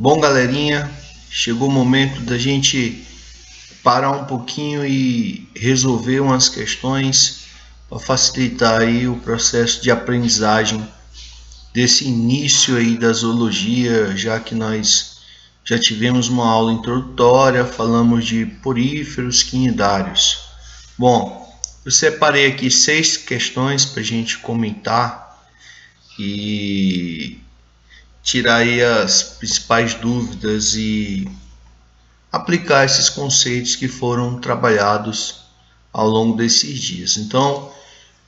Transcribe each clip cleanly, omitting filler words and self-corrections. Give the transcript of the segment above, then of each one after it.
Bom, galerinha, chegou o momento da gente parar um pouquinho e resolver umas questões para facilitar aí o processo de aprendizagem desse início aí da zoologia, já que nós já tivemos uma aula introdutória, falamos de poríferos quinidários. Bom, eu separei aqui 6 questões para a gente comentar e tirar aí as principais dúvidas e aplicar esses conceitos que foram trabalhados ao longo desses dias. Então,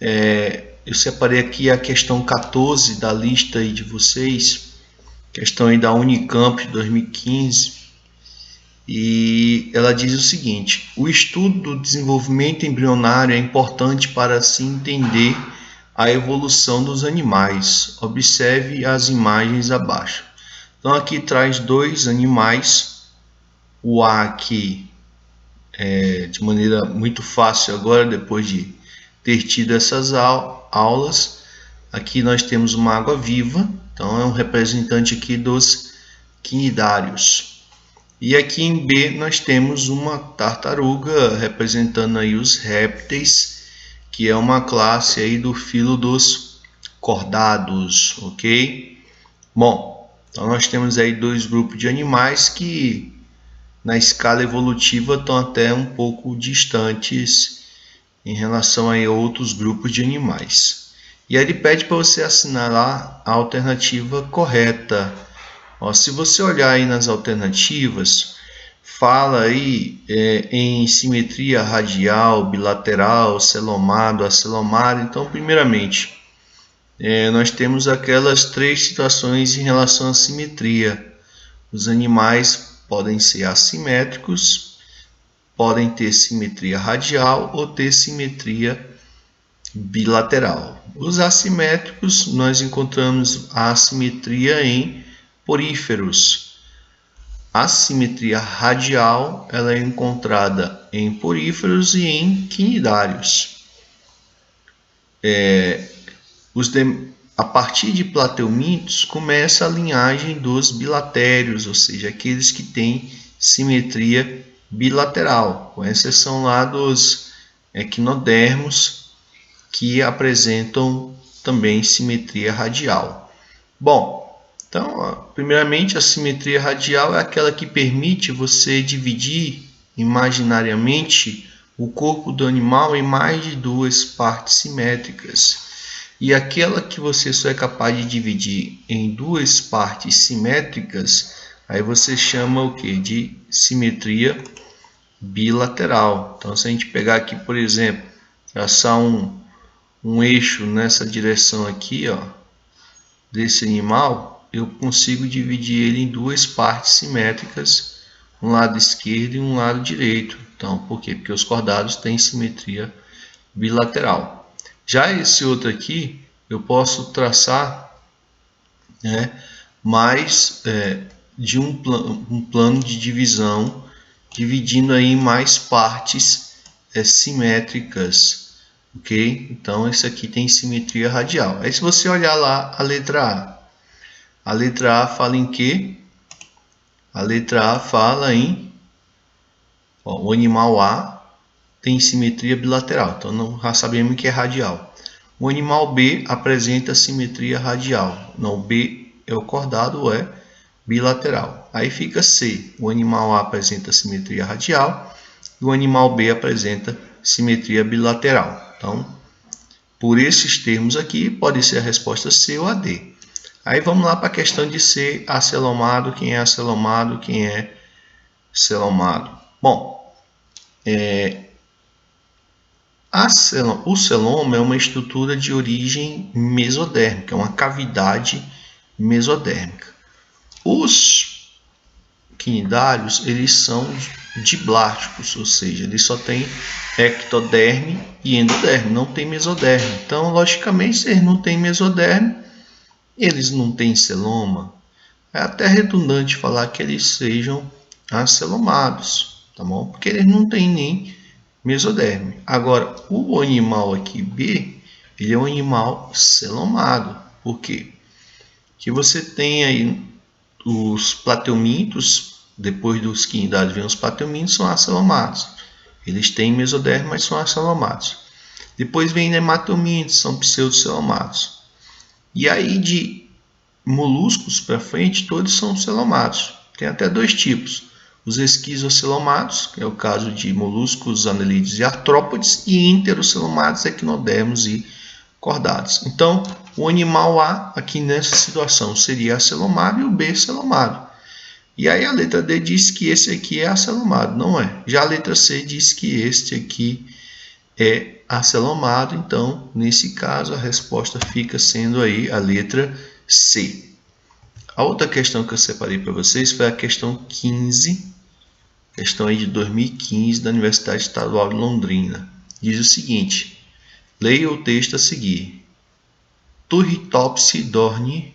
eu separei aqui a questão 14 da lista aí de vocês, questão aí da Unicamp 2015, e ela diz o seguinte: o estudo do desenvolvimento embrionário é importante para se entender a evolução dos animais. Observe as imagens abaixo. Então aqui traz dois animais, o A aqui de maneira muito fácil agora, depois de ter tido essas aulas. Aqui nós temos uma água viva, então é um representante aqui dos quinidários. E aqui em B nós temos uma tartaruga representando aí os répteis, que é uma classe aí do filo dos cordados, ok? Bom, então nós temos aí dois grupos de animais que na escala evolutiva estão até um pouco distantes em relação a outros grupos de animais. E aí ele pede para você assinalar a alternativa correta. Ó, se você olhar aí nas alternativas, fala aí em simetria radial, bilateral, celomado, acelomado. Então, primeiramente, nós temos aquelas 3 situações em relação à simetria. Os animais podem ser assimétricos, podem ter simetria radial ou ter simetria bilateral. Os assimétricos, nós encontramos a assimetria em poríferos. A simetria radial ela é encontrada em poríferos e em quinidários. A partir de plateumintos começa a linhagem dos bilatérios, ou seja, aqueles que têm simetria bilateral, com exceção lá dos equinodermos, que apresentam também simetria radial. Bom, então, primeiramente, a simetria radial é aquela que permite você dividir imaginariamente o corpo do animal em mais de 2 partes simétricas. E aquela que você só é capaz de dividir em 2 partes simétricas, aí você chama o que? De simetria bilateral. Então, se a gente pegar aqui, por exemplo, traçar um eixo nessa direção aqui, ó, desse animal, eu consigo dividir ele em 2 partes simétricas, um lado esquerdo e um lado direito. Então, por quê? Porque os cordados têm simetria bilateral. Já esse outro aqui, eu posso traçar mais de um plano de divisão, dividindo aí em mais partes simétricas, ok? Então, esse aqui tem simetria radial. Aí, se você olhar lá a letra A fala em quê? A letra A fala em o animal A tem simetria bilateral, então não, já sabemos que é radial. O animal B apresenta simetria radial, não, B é o cordado ou é bilateral. Aí fica C, o animal A apresenta simetria radial e o animal B apresenta simetria bilateral. Então, por esses termos aqui, pode ser a resposta C ou a D. Aí vamos lá para a questão de ser acelomado, quem é acelomado, quem é celomado. Bom, o celoma é uma estrutura de origem mesodérmica, é uma cavidade mesodérmica. Os quinidários, eles são diblásticos, ou seja, eles só têm ectoderme e endoderme, não tem mesoderme. Então, logicamente, se eles não têm mesoderme, eles não têm celoma. É até redundante falar que eles sejam acelomados, tá bom? Porque eles não têm nem mesoderme. Agora, o animal aqui B, ele é um animal celomado. Por quê? Que você tem aí os plateumintos, depois dos quinidários vêm os plateumintos, são acelomados. Eles têm mesoderme, mas são acelomados. Depois vem nematomintos, são pseudocelomados. E aí de moluscos para frente, todos são celomados. Tem até dois tipos. Os esquizocelomados, que é o caso de moluscos, anelídeos e artrópodes, e interocelomados, equinodermos e cordados. Então, o animal A, aqui nessa situação, seria acelomado e o B celomado. E aí a letra D diz que esse aqui é acelomado, não é? Já a letra C diz que este aqui é acelomado, então, nesse caso, a resposta fica sendo aí a letra C. A outra questão que eu separei para vocês foi a questão 15, questão aí de 2015 da Universidade Estadual de Londrina. Diz o seguinte: leia o texto a seguir. Turritopsis dorni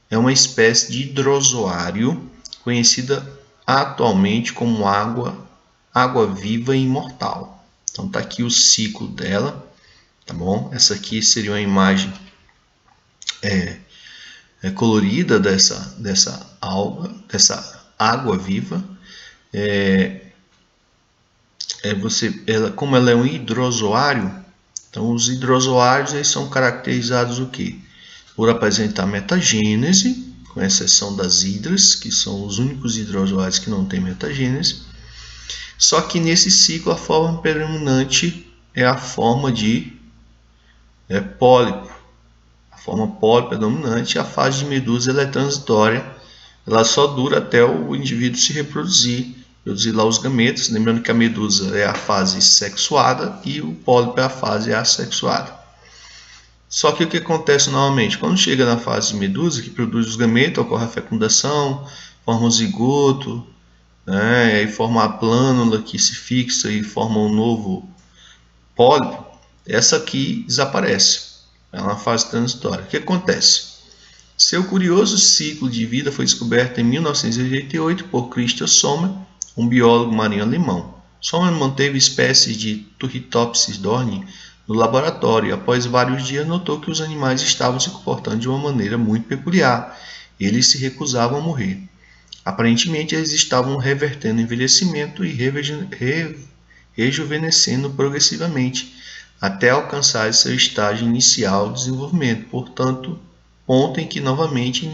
é uma espécie de hidrozoário conhecida atualmente como água-viva e imortal. Então está aqui o ciclo dela, tá bom? Essa aqui seria uma imagem colorida dessa água viva. Como ela é um hidrozoário, então os hidrozoários eles são caracterizados o quê? Por apresentar metagênese, com exceção das hidras, que são os únicos hidrozoários que não têm metagênese. Só que nesse ciclo a forma predominante é a forma de pólipo. A forma pólipo predominante, a fase de medusa ela é transitória, ela só dura até o indivíduo se reproduzir, produzir lá os gametas. Lembrando que a medusa é a fase sexuada e o pólipo é a fase assexuada. Só que o que acontece normalmente? Quando chega na fase de medusa, que produz os gametas, ocorre a fecundação, forma o zigoto, né, e forma a plânula que se fixa e forma um novo pólipo. Essa aqui desaparece. É uma fase transitória. O que acontece? Seu curioso ciclo de vida foi descoberto em 1988 por Christian Sommer, um biólogo marinho alemão. Sommer manteve espécies de Turritopsis dorni no laboratório e, após vários dias, notou que os animais estavam se comportando de uma maneira muito peculiar. Eles se recusavam a morrer. Aparentemente, eles estavam revertendo o envelhecimento e rejuvenescendo progressivamente, até alcançar seu estágio inicial de desenvolvimento, portanto, ponto em que novamente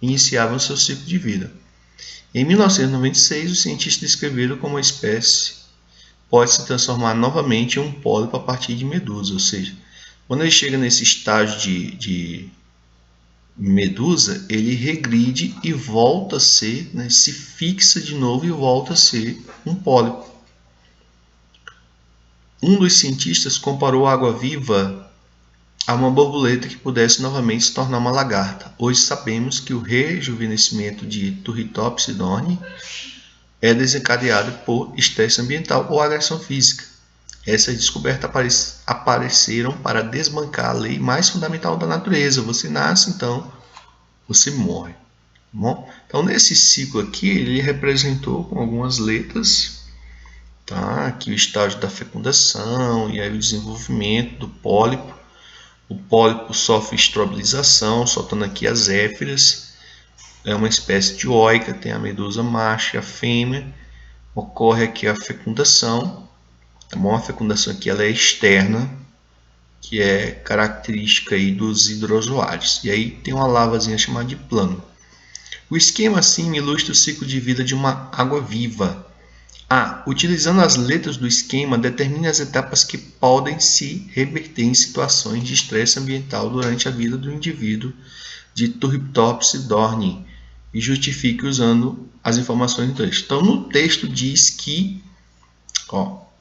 iniciavam seu ciclo de vida. Em 1996, os cientistas descreveram como a espécie pode se transformar novamente em um pólipo a partir de medusa, ou seja, quando ele chega nesse estágio de medusa, ele regride e volta a ser, né, se fixa de novo e volta a ser um pólipo. Um dos cientistas comparou a água-viva a uma borboleta que pudesse novamente se tornar uma lagarta. Hoje sabemos que o rejuvenescimento de Turritopsis dorni é desencadeado por estresse ambiental ou agressão física. Essas descobertas apareceram para desbancar a lei mais fundamental da natureza. Você nasce, então você morre. Tá bom? Então, nesse ciclo aqui, ele representou com algumas letras, tá? Aqui o estágio da fecundação e aí o desenvolvimento do pólipo. O pólipo sofre estrobilização, soltando aqui as éfiras. É uma espécie de oica, tem a medusa macho e a fêmea. Ocorre aqui a fecundação. Tá bom? A fecundação aqui ela é externa, que é característica aí dos hidrozoários. E aí tem uma lavazinha chamada de plano. O esquema assim ilustra o ciclo de vida de uma água-viva. Utilizando as letras do esquema, determine as etapas que podem se reverter em situações de estresse ambiental durante a vida do indivíduo de Turritopsis dorni e justifique usando as informações do texto. Então, no texto diz que,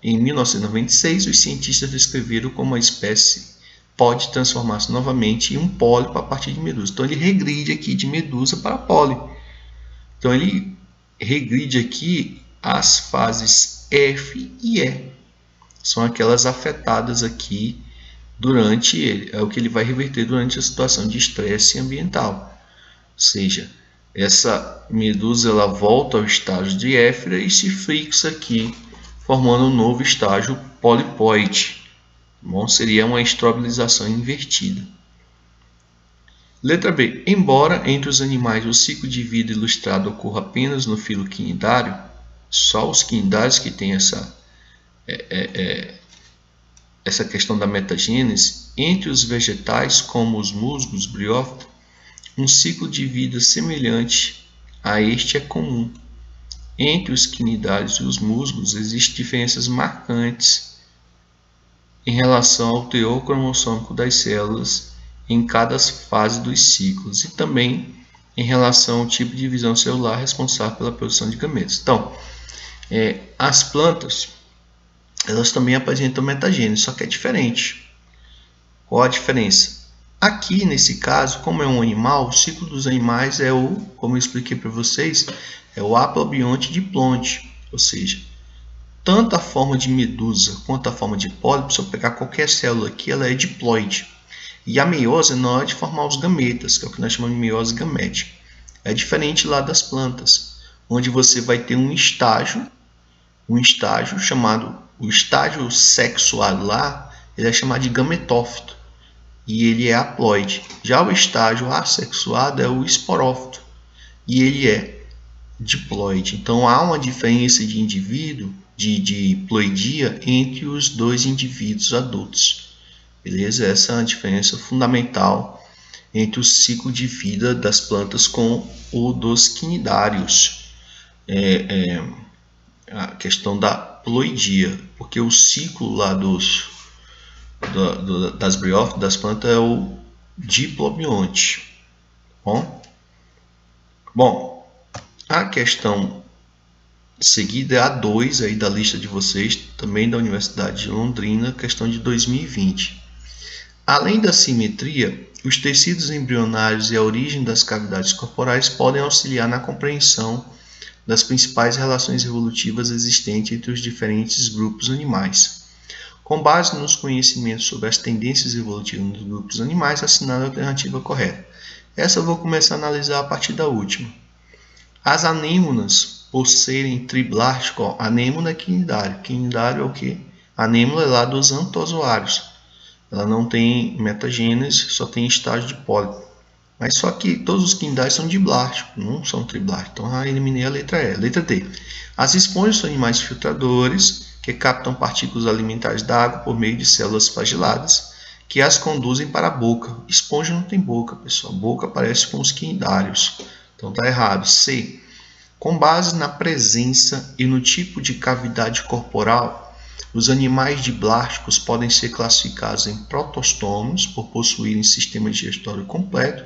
em 1996, os cientistas descreveram como a espécie pode transformar-se novamente em um pólipo a partir de medusa. Então, ele regride aqui de medusa para pólipo. Então, ele regride aqui as fases F e E. São aquelas afetadas aqui durante ele. É o que ele vai reverter durante a situação de estresse ambiental. Ou seja, essa medusa ela volta ao estágio de éfira e se fixa aqui, formando um novo estágio polipoide. Bom, seria uma estrobilização invertida. Letra B. Embora entre os animais o ciclo de vida ilustrado ocorra apenas no filo quinidário, só os quinidários que têm essa questão da metagênese, entre os vegetais, como os musgos, briófitos, um ciclo de vida semelhante a este é comum. Entre os quinidários e os musgos existem diferenças marcantes em relação ao teor cromossômico das células em cada fase dos ciclos e também em relação ao tipo de divisão celular responsável pela produção de gametas. Então, as plantas, elas também apresentam metagênese, só que é diferente. Qual a diferença? Aqui, nesse caso, como é um animal, o ciclo dos animais é como eu expliquei para vocês, é o haplobionte diplonte, ou seja, tanto a forma de medusa quanto a forma de pólipo, se eu pegar qualquer célula aqui, ela é diploide. E a meiose é na hora de formar os gametas, que é o que nós chamamos de meiose gamética. É diferente lá das plantas, onde você vai ter um estágio chamado, o estágio sexual lá, ele é chamado de gametófito, e ele é haploide. Já o estágio assexuado é o esporófito, e ele é diploide. Então há uma diferença de indivíduo, de diploidia, entre os dois indivíduos adultos. Beleza? Essa é a diferença fundamental entre o ciclo de vida das plantas com o dos quinidários. A questão da ploidia, porque o ciclo lá das briófitas, das plantas, é o diplobionte. Bom, a questão seguida é a 2 aí da lista de vocês, também da Universidade de Londrina, questão de 2020. Além da simetria, os tecidos embrionários e a origem das cavidades corporais podem auxiliar na compreensão das principais relações evolutivas existentes entre os diferentes grupos animais. Com base nos conhecimentos sobre as tendências evolutivas dos grupos animais, assinale a alternativa correta. Essa eu vou começar a analisar a partir da última. As anêmonas, por serem triblásticas, anêmona é quinidário. Quinidário é o quê? Anêmona é lá dos antozoários. Ela não tem metagênese, só tem estágio de pólipo. Mas só que todos os quinidários são diblásticos, não são triblásticos. Então, eliminei a letra E. Letra D. As esponjas são animais filtradores que captam partículas alimentares da água por meio de células flagiladas que as conduzem para a boca. Esponja não tem boca, pessoal. Boca aparece com os quinidários. Então, está errado. C. Com base na presença e no tipo de cavidade corporal, os animais diblásticos podem ser classificados em protostômos, por possuírem sistema digestório completo,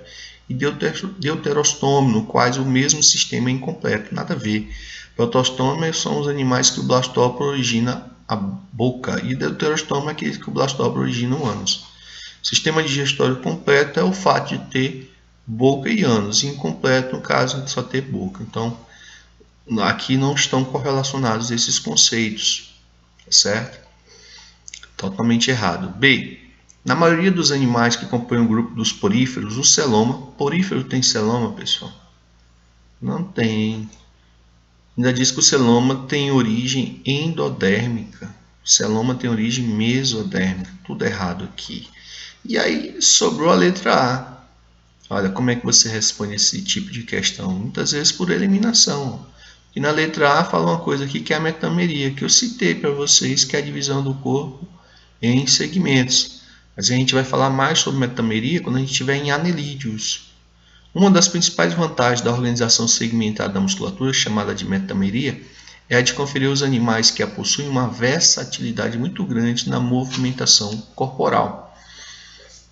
e deuterostômos, no quais o mesmo sistema é incompleto. Nada a ver. Protostômos são os animais que o blastóporo origina a boca, e deuterostômos é aqueles que o blastóporo origina o ânus. Sistema digestório completo é o fato de ter boca e ânus, e incompleto no caso de só ter boca. Então, aqui não estão correlacionados esses conceitos. Certo? Totalmente errado. B. Na maioria dos animais que compõem o grupo dos poríferos, o celoma... Porífero tem celoma, pessoal? Não tem. Ainda diz que o celoma tem origem endodérmica. O celoma tem origem mesodérmica. Tudo errado aqui. E aí sobrou a letra A. Olha, como é que você responde esse tipo de questão? Muitas vezes por eliminação. E na letra A fala uma coisa aqui que é a metameria, que eu citei para vocês, que é a divisão do corpo em segmentos. Mas a gente vai falar mais sobre metameria quando a gente estiver em anelídeos. Uma das principais vantagens da organização segmentada da musculatura, chamada de metameria, é a de conferir aos animais que a possuem uma versatilidade muito grande na movimentação corporal.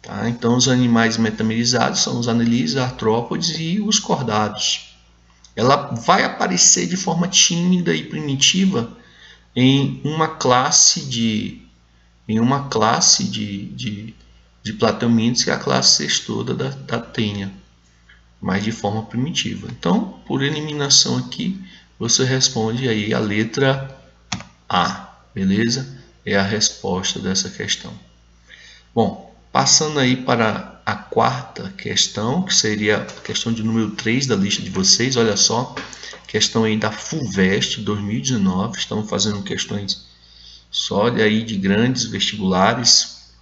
Tá? Então, os animais metamerizados são os anelídeos, artrópodes e os cordados. Ela vai aparecer de forma tímida e primitiva em uma classe de plateumintes, que é a classe cestoda da tênia, mas de forma primitiva. Então, por eliminação aqui, você responde aí a letra A, beleza? É a resposta dessa questão. Bom, passando aí para a quarta questão, que seria a questão de número 3 da lista de vocês. Olha só, questão aí da FUVEST 2019. Estamos fazendo questões só aí de grandes vestibulares.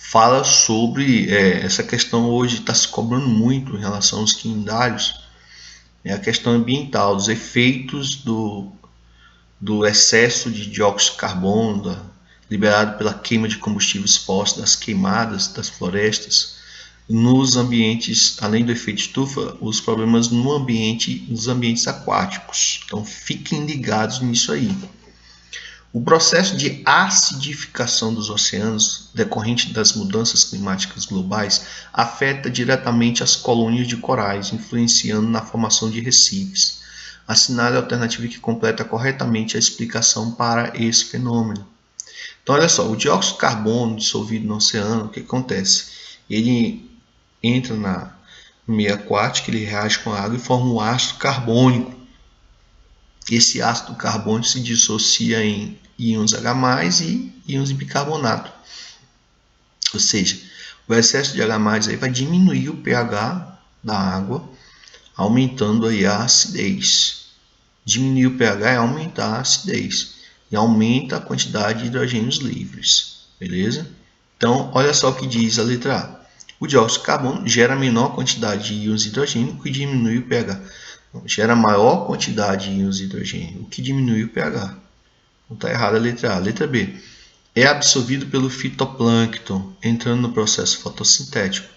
fala sobre essa questão. Hoje está se cobrando muito em relação aos quindários, a questão ambiental, dos efeitos do excesso de dióxido de carbono liberado pela queima de combustíveis fósseis, das queimadas das florestas, nos ambientes, além do efeito estufa, os problemas nos ambientes aquáticos. Então fiquem ligados nisso aí. O processo de acidificação dos oceanos, decorrente das mudanças climáticas globais, afeta diretamente as colônias de corais, influenciando na formação de recifes. Assinale a alternativa que completa corretamente a explicação para esse fenômeno. Então, olha só, o dióxido de carbono dissolvido no oceano, o que acontece? Ele entra no meio aquático, ele reage com a água e forma um ácido carbônico. Esse ácido carbônico se dissocia em íons H+, e íons de bicarbonato. Ou seja, o excesso de H+ aí vai diminuir o pH da água, aumentando aí a acidez. Diminuir o pH é aumentar a acidez e aumenta a quantidade de hidrogênios livres. Beleza? Então, olha só o que diz a letra A. O dióxido de carbono gera menor quantidade de íons de hidrogênio, o que diminui o pH. Gera maior quantidade de íons de hidrogênio, o que diminui o pH. Não está errada a letra A. Letra B. É absorvido pelo fitoplâncton, entrando no processo fotossintético.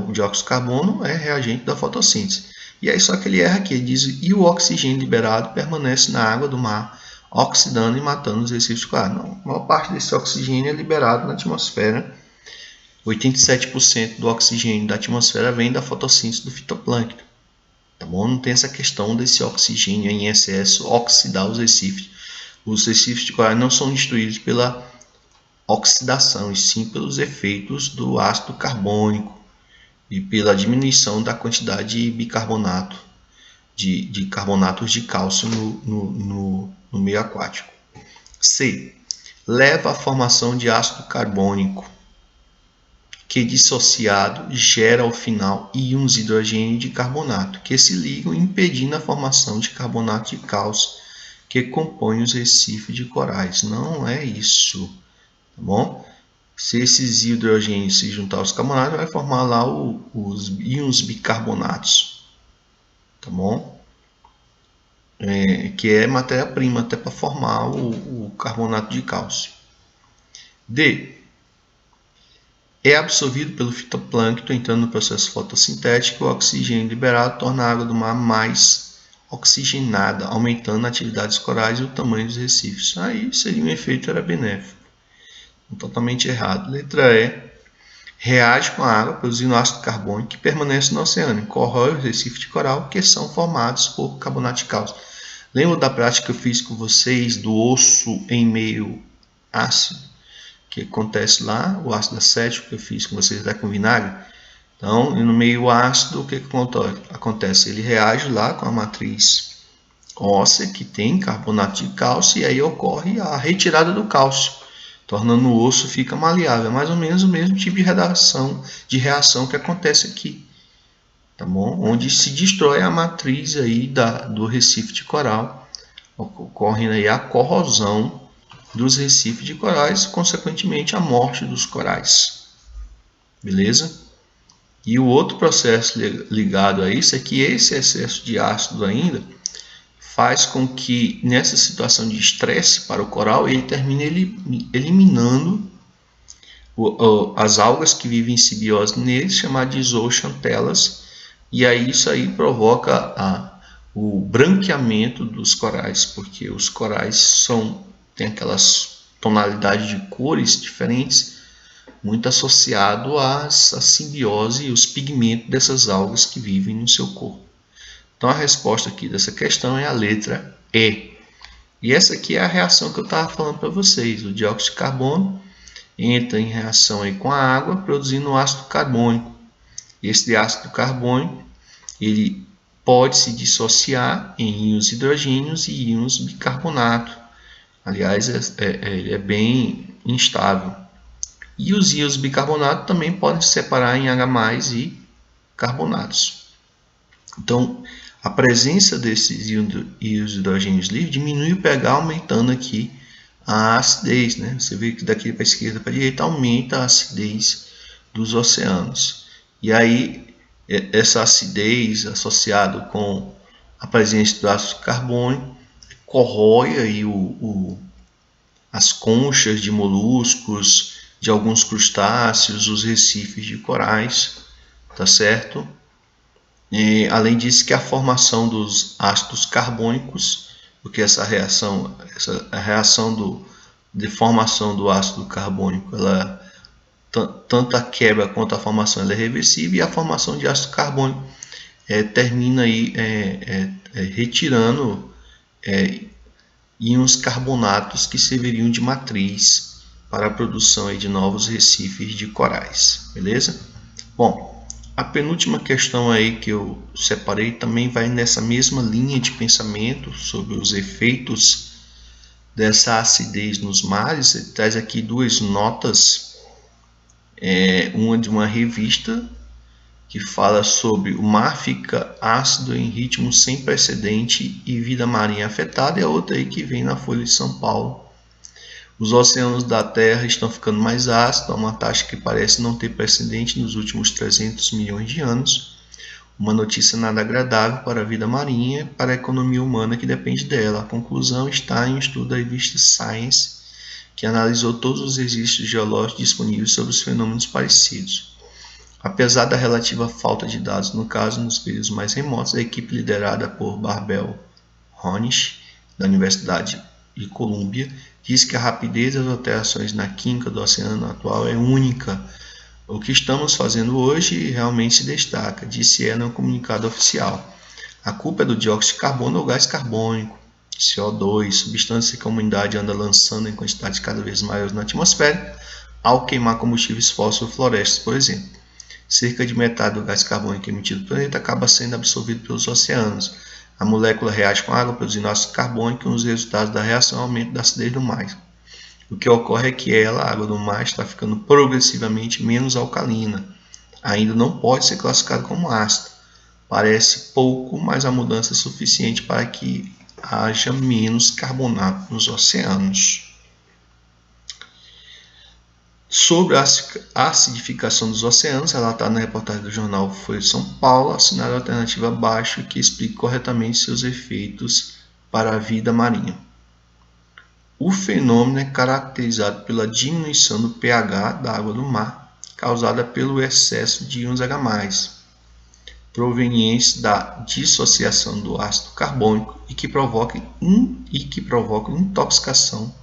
O dióxido de carbono é reagente da fotossíntese. E aí só que ele erra aqui, ele diz, e o oxigênio liberado permanece na água do mar, oxidando e matando os recifes de corais. Não, a maior parte desse oxigênio é liberado na atmosfera. 87% do oxigênio da atmosfera vem da fotossíntese do fitoplâncton. Tá bom? Não tem essa questão desse oxigênio em excesso oxidar os recifes. Os recifes de corais não são destruídos pela oxidação, e sim pelos efeitos do ácido carbônico e pela diminuição da quantidade de bicarbonato, de carbonatos de cálcio no meio aquático. C. Leva à formação de ácido carbônico, que dissociado gera ao final íons de hidrogênio e de carbonato, que se ligam impedindo a formação de carbonato de cálcio que compõem os recifes de corais. Não é isso, tá bom? Se esses hidrogênios se juntar aos carbonatos, vai formar lá os íons bicarbonatos, tá bom? Que é matéria-prima até para formar o carbonato de cálcio. D. É absorvido pelo fitoplâncton, entrando no processo fotossintético. O oxigênio liberado torna a água do mar mais oxigenada, aumentando a atividade dos corais e o tamanho dos recifes. Aí seria um efeito era benéfico. Totalmente errado. Letra E. Reage com a água, produzindo ácido carbônico que permanece no oceano e corrói os recifes de coral que são formados por carbonato de cálcio. Lembra da prática que eu fiz com vocês do osso em meio ácido? Que acontece lá, o ácido acético que eu fiz com vocês até com vinagre. Então, no meio ácido, o que acontece? Ele reage lá com a matriz óssea, que tem carbonato de cálcio, e aí ocorre a retirada do cálcio, tornando o osso fica maleável. É mais ou menos o mesmo tipo de reação que acontece aqui, tá bom? Onde se destrói a matriz aí do recife de coral, ocorre aí a corrosão dos recifes de corais, consequentemente a morte dos corais. Beleza? E o outro processo ligado a isso é que esse excesso de ácido ainda faz com que nessa situação de estresse para o coral ele termine eliminando as algas que vivem em simbiose nele, chamadas de zooxantelas, e aí isso aí provoca o branqueamento dos corais, porque os corais têm aquelas tonalidades de cores diferentes, muito associado à simbiose e os pigmentos dessas algas que vivem no seu corpo. Então a resposta aqui dessa questão é a letra E. E essa aqui é a reação que eu estava falando para vocês. O dióxido de carbono entra em reação aí com a água, produzindo ácido carbônico. Esse ácido carbônico ele pode se dissociar em íons hidrogênios e íons bicarbonato. Aliás, ele é bem instável. E os íons bicarbonato também podem se separar em H+ e carbonatos. Então, a presença desses íons hidrogênios livres diminui o pH, aumentando aqui a acidez, né? Você vê que daqui para a esquerda para a direita aumenta a acidez dos oceanos. E aí essa acidez associada com a presença do ácido carbônico corrói aí as conchas de moluscos, de alguns crustáceos, os recifes de corais, tá certo? E, além disso, que a formação dos ácidos carbônicos, porque a reação de formação do ácido carbônico, ela, tanto a quebra quanto a formação ela é reversível, e a formação de ácido carbônico termina aí retirando íons carbonatos que serviriam de matriz para a produção aí de novos recifes de corais, beleza? Bom, a penúltima questão aí que eu separei também vai nessa mesma linha de pensamento sobre os efeitos dessa acidez nos mares. Ele traz aqui duas notas, uma de uma revista que fala sobre o mar fica ácido em ritmo sem precedente e vida marinha afetada, e a outra aí que vem na Folha de São Paulo. Os oceanos da Terra estão ficando mais ácidos, a uma taxa que parece não ter precedente nos últimos 300 milhões de anos. Uma notícia nada agradável para a vida marinha e para a economia humana que depende dela. A conclusão está em um estudo da revista Science, que analisou todos os registros geológicos disponíveis sobre os fenômenos parecidos. Apesar da relativa falta de dados no caso nos períodos mais remotos, a equipe liderada por Barbel Hornish, da Universidade de Colômbia, diz que a rapidez das alterações na química do oceano atual é única. O que estamos fazendo hoje realmente se destaca, disse ela no comunicado oficial. A culpa é do dióxido de carbono ou gás carbônico, CO2, substância que a humanidade anda lançando em quantidades cada vez maiores na atmosfera ao queimar combustíveis fósseis ou florestas, por exemplo. Cerca de metade do gás carbônico emitido do planeta acaba sendo absorvido pelos oceanos. A molécula reage com a água produzindo ácido carbônico e um dos resultados da reação é o aumento da acidez do mar. O que ocorre é que a água do mar, está ficando progressivamente menos alcalina. Ainda não pode ser classificada como ácida. Parece pouco, mas a mudança é suficiente para que haja menos carbonato nos oceanos. Sobre a acidificação dos oceanos, relatado na reportagem do jornal Folha de São Paulo, assinada a alternativa abaixo que explica corretamente seus efeitos para a vida marinha. O fenômeno é caracterizado pela diminuição do pH da água do mar, causada pelo excesso de íons H+, provenientes da dissociação do ácido carbônico e que provocam intoxicação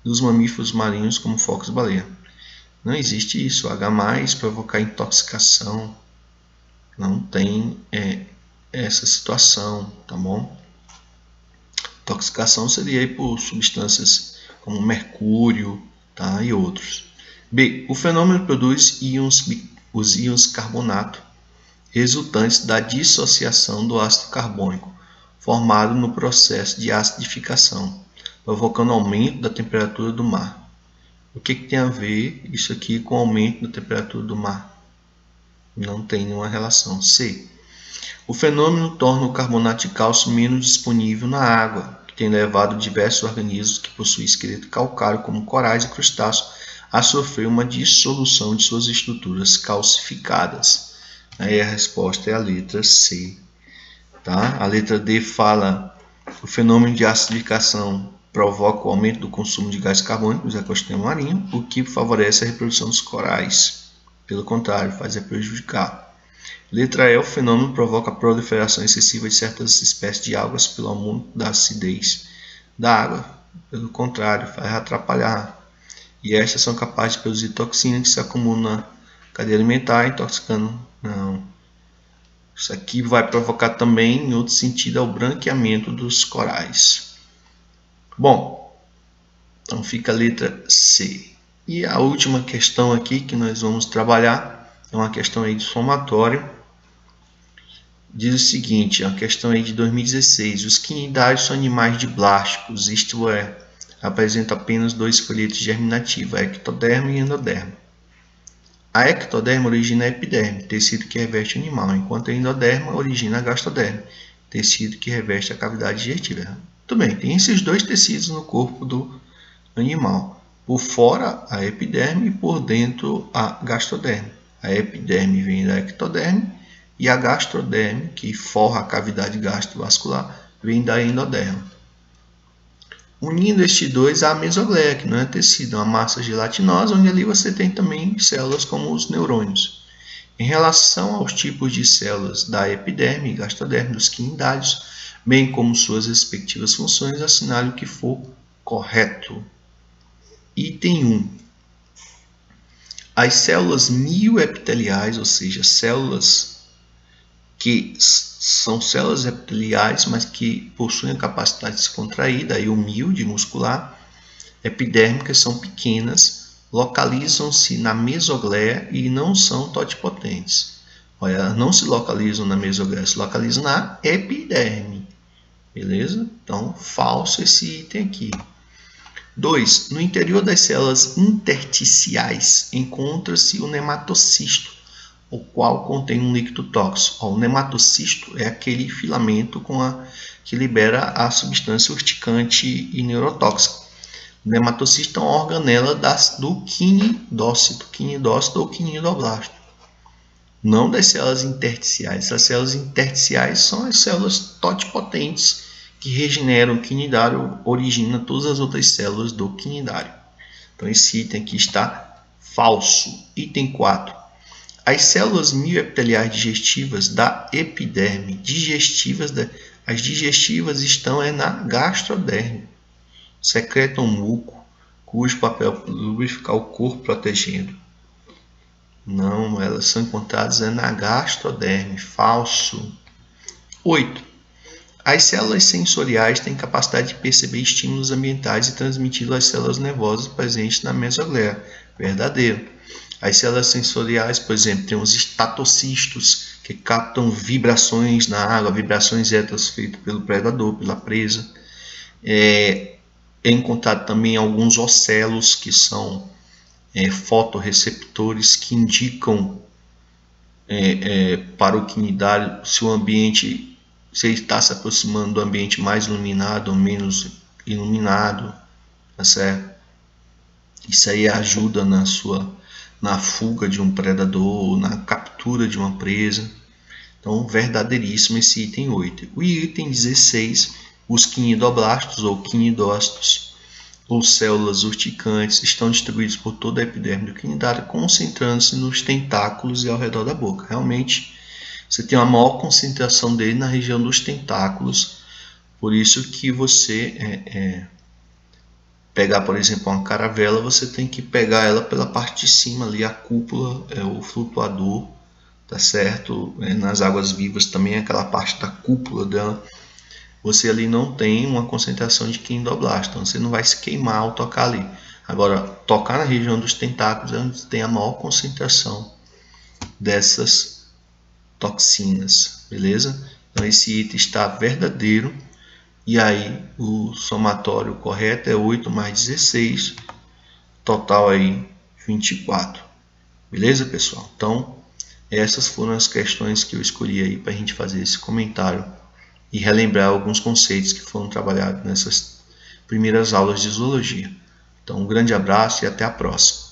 dos mamíferos marinhos como focos e baleia. Não existe isso, H+, provocar intoxicação, não tem essa situação, tá bom? Intoxicação seria aí por substâncias como mercúrio, tá? E outros. B. O fenômeno produz os íons carbonato, resultantes da dissociação do ácido carbônico, formado no processo de acidificação, provocando aumento da temperatura do mar. O que tem a ver isso aqui com o aumento da temperatura do mar? Não tem nenhuma relação. C. O fenômeno torna o carbonato de cálcio menos disponível na água, que tem levado diversos organismos que possuem esqueleto calcário, como corais e crustáceos, a sofrer uma dissolução de suas estruturas calcificadas. Aí a resposta é a letra C. Tá? A letra D fala o fenômeno de acidificação provoca o aumento do consumo de gás carbônico nos ecossistemas marinhos, o que favorece a reprodução dos corais. Pelo contrário, faz prejudicar. Letra E. O fenômeno provoca a proliferação excessiva de certas espécies de algas pelo aumento da acidez da água. Pelo contrário, faz atrapalhar. E estas são capazes de produzir toxinas que se acumulam na cadeia alimentar, intoxicando. Não. Isso aqui vai provocar também, em outro sentido, o branqueamento dos corais. Bom, então fica a letra C. E a última questão aqui que nós vamos trabalhar é uma questão aí de somatório. Diz o seguinte, a questão aí de 2016. Os quinidários são animais diblásticos, isto é, apresentam apenas dois folhetos germinativos, a ectoderma e endoderma. A ectoderma origina a epiderme, tecido que reveste o animal, enquanto a endoderma origina a gastoderme, tecido que reveste a cavidade digestiva. Tudo bem, tem esses dois tecidos no corpo do animal. Por fora, a epiderme, e por dentro, a gastroderme. A epiderme vem da ectoderme e a gastroderme, que forra a cavidade gastrovascular, vem da endoderme. Unindo estes dois, há a mesogleia, que não é tecido, é uma massa gelatinosa, onde ali você tem também células como os neurônios. Em relação aos tipos de células da epiderme e gastroderme dos quinidários, bem como suas respectivas funções, assinale o que for correto. Item 1. As células mioepiteliais, ou seja, células que são células epiteliais, mas que possuem a capacidade de se contrair, daí o mio de muscular, epidérmicas, são pequenas, localizam-se na mesogleia e não são totipotentes. Olha, não se localizam na mesogleia, se localizam na epiderme. Beleza? Então, falso esse item aqui. 2. No interior das células intersticiais encontra-se o nematocisto, o qual contém um líquido tóxico. O nematocisto é aquele filamento que libera a substância urticante e neurotóxica. O nematocisto é uma organela do quinidócito ou quinidoblasto. Não das células intersticiais. As células intersticiais são as células totipotentes que regeneram o quinidário, origina todas as outras células do quinidário. Então esse item aqui está falso. Item 4. As células mioepiteliais digestivas da epiderme, as digestivas estão na gastroderme. Secretam muco, cujo papel é lubrificar o corpo protegendo. Não, elas são encontradas na gastroderme. Falso. 8. As células sensoriais têm capacidade de perceber estímulos ambientais e transmiti-los às células nervosas presentes na mesogleia. Verdadeiro. As células sensoriais, por exemplo, tem os estatocistos, que captam vibrações na água, vibrações etas feitas pelo predador, pela presa. É encontrado também alguns ocelos, que são fotorreceptores, que indicam para o quinidário se o ambiente, se ele está se aproximando do ambiente mais iluminado ou menos iluminado, tá certo? Isso aí ajuda na fuga de um predador, na captura de uma presa. Então, verdadeiríssimo esse item 8. O item 16, os quinidoblastos ou quinidócitos, ou células urticantes, estão distribuídos por toda a epiderme do quinidário, concentrando-se nos tentáculos e ao redor da boca. Realmente, você tem uma maior concentração dele na região dos tentáculos, por isso que você pegar, por exemplo, uma caravela, você tem que pegar ela pela parte de cima ali, a cúpula, o flutuador, tá certo? Nas águas vivas também, aquela parte da cúpula dela, você ali não tem uma concentração de quinidoblasto, então você não vai se queimar ao tocar ali. Agora, tocar na região dos tentáculos é onde tem a maior concentração dessas toxinas, beleza? Então esse item está verdadeiro, e aí o somatório correto é 8 mais 16, total aí 24, beleza, pessoal? Então essas foram as questões que eu escolhi aí para a gente fazer esse comentário e relembrar alguns conceitos que foram trabalhados nessas primeiras aulas de zoologia. Então um grande abraço e até a próxima.